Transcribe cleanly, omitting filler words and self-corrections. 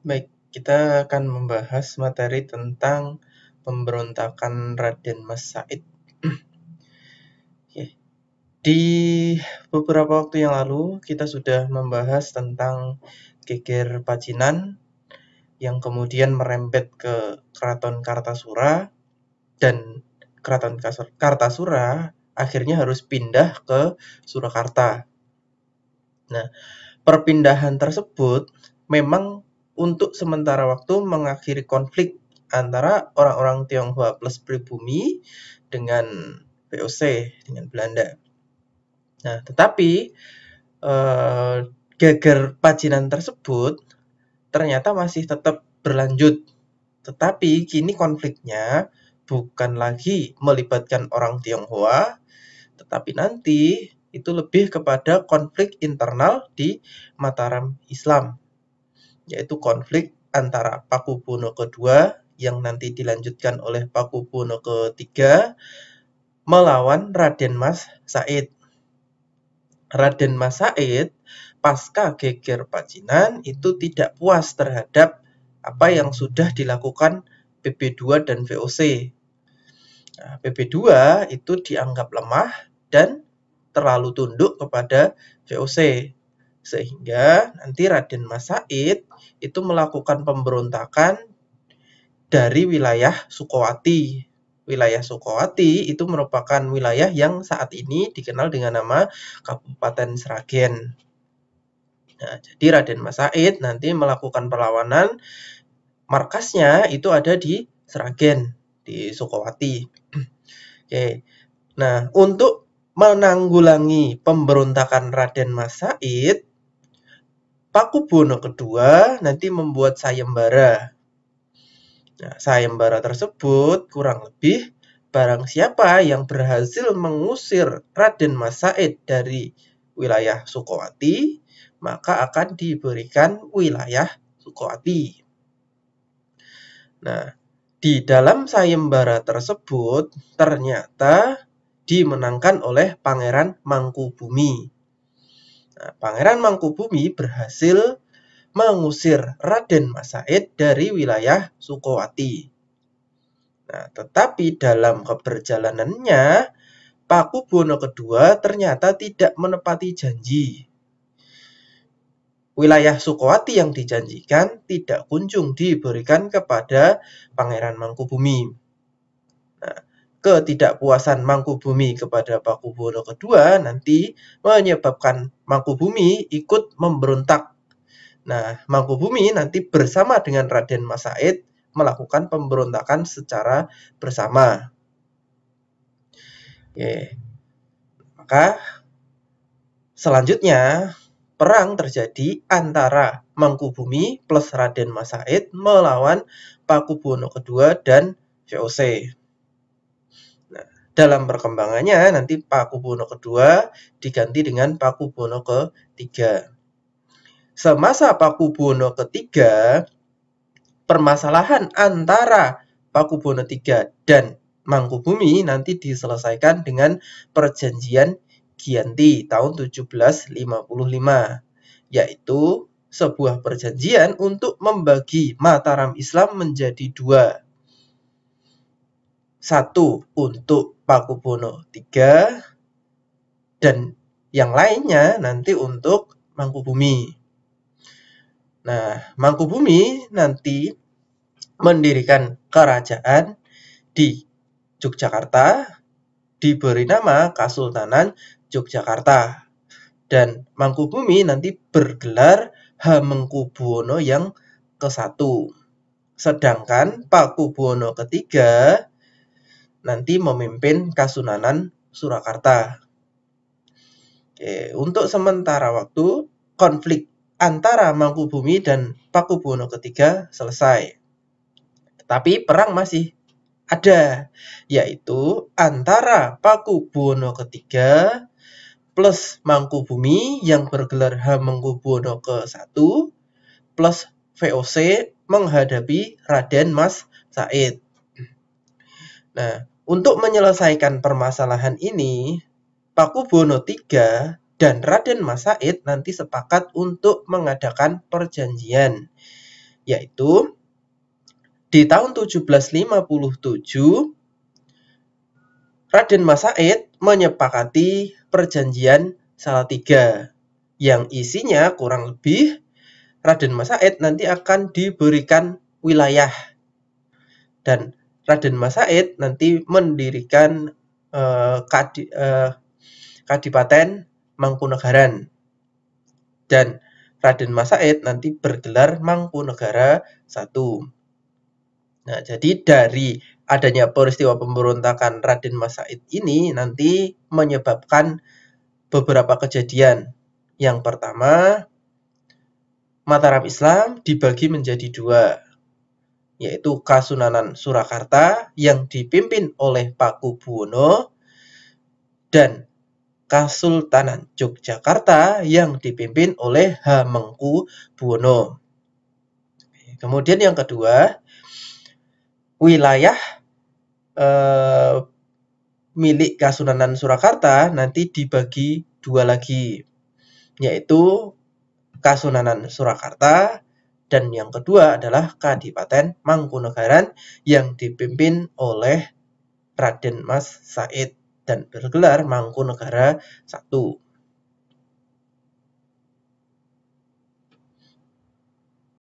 Baik, kita akan membahas materi tentang pemberontakan Raden Mas Said. Oke. Di beberapa waktu yang lalu, kita sudah membahas tentang geger Pacinan yang kemudian merembet ke Keraton Kartasura, dan Keraton Kartasura akhirnya harus pindah ke Surakarta. Nah, perpindahan tersebut memang untuk sementara waktu mengakhiri konflik antara orang-orang Tionghoa plus pribumi dengan VOC, dengan Belanda. Nah, tetapi geger Pacinan tersebut ternyata masih tetap berlanjut. Tetapi kini konfliknya bukan lagi melibatkan orang Tionghoa, tetapi nanti itu lebih kepada konflik internal di Mataram Islam, yaitu konflik antara Pakubuwono II yang nanti dilanjutkan oleh Pakubuwono III melawan Raden Mas Said. Raden Mas Said pasca geger Pacinan itu tidak puas terhadap apa yang sudah dilakukan PB2 dan VOC. Nah, PB2 itu dianggap lemah dan terlalu tunduk kepada VOC, sehingga nanti Raden Mas Said itu melakukan pemberontakan dari wilayah Sukowati. Wilayah Sukowati itu merupakan wilayah yang saat ini dikenal dengan nama Kabupaten Sragen. Nah, jadi Raden Mas Said nanti melakukan perlawanan, markasnya itu ada di Sragen, di Sukowati. Oke. Nah, untuk menanggulangi pemberontakan Raden Mas Said, Pakubuwono II nanti membuat sayembara. Nah, sayembara tersebut kurang lebih barang siapa yang berhasil mengusir Raden Mas Said dari wilayah Sukowati, maka akan diberikan wilayah Sukowati. Nah, di dalam sayembara tersebut ternyata dimenangkan oleh Pangeran Mangkubumi. Nah, Pangeran Mangkubumi berhasil mengusir Raden Mas Said dari wilayah Sukowati. Nah, tetapi dalam keberjalanannya, Pakubuwono II ternyata tidak menepati janji. Wilayah Sukowati yang dijanjikan tidak kunjung diberikan kepada Pangeran Mangkubumi. Nah, ketidakpuasan Mangkubumi kepada Pakubuwono II nanti menyebabkan Mangkubumi ikut memberontak. Nah, Mangkubumi nanti bersama dengan Raden Mas Said melakukan pemberontakan secara bersama. Oke. Maka selanjutnya perang terjadi antara Mangkubumi plus Raden Mas Said melawan Pakubuwono II dan VOC. Nah, dalam perkembangannya nanti Pakubuwono II diganti dengan Pakubuwono III. Semasa Pakubuwono III, permasalahan antara Pakubuwono III dan Mangkubumi nanti diselesaikan dengan perjanjian Giyanti tahun 1755, yaitu sebuah perjanjian untuk membagi Mataram Islam menjadi dua. Satu untuk Pakubuwono III dan yang lainnya nanti untuk Mangkubumi. Nah, Mangkubumi nanti mendirikan kerajaan di Yogyakarta, diberi nama Kasultanan Yogyakarta, dan Mangkubumi nanti bergelar Hamengkubuwono yang ke-1. Sedangkan Pakubuwono III nanti memimpin Kasunanan Surakarta. Oke, untuk sementara waktu konflik antara Mangkubumi dan Pakubuwono III selesai. Tetapi perang masih ada, yaitu antara Pakubuwono III plus Mangkubumi yang bergelar Hamengkubuwono ke-1 plus VOC menghadapi Raden Mas Said. Nah, untuk menyelesaikan permasalahan ini, Pakubuwono III dan Raden Mas Said nanti sepakat untuk mengadakan perjanjian, yaitu di tahun 1757 Raden Mas Said menyepakati perjanjian Salatiga yang isinya kurang lebih Raden Mas Said nanti akan diberikan wilayah dan Raden Mas Said nanti mendirikan Kadipaten Mangkunegaran dan Raden Mas Said nanti bergelar Mangkunegara I. Nah, jadi dari adanya peristiwa pemberontakan Raden Mas Said ini nanti menyebabkan beberapa kejadian. Yang pertama, Mataram Islam dibagi menjadi dua, yaitu Kasunanan Surakarta yang dipimpin oleh Pakubuwono dan Kasultanan Yogyakarta yang dipimpin oleh Hamengkubuwono. Kemudian yang kedua, wilayah milik Kasunanan Surakarta nanti dibagi dua lagi, yaitu Kasunanan Surakarta dan yang kedua adalah Kadipaten Mangkunegaran yang dipimpin oleh Raden Mas Said dan bergelar Mangkunegara I.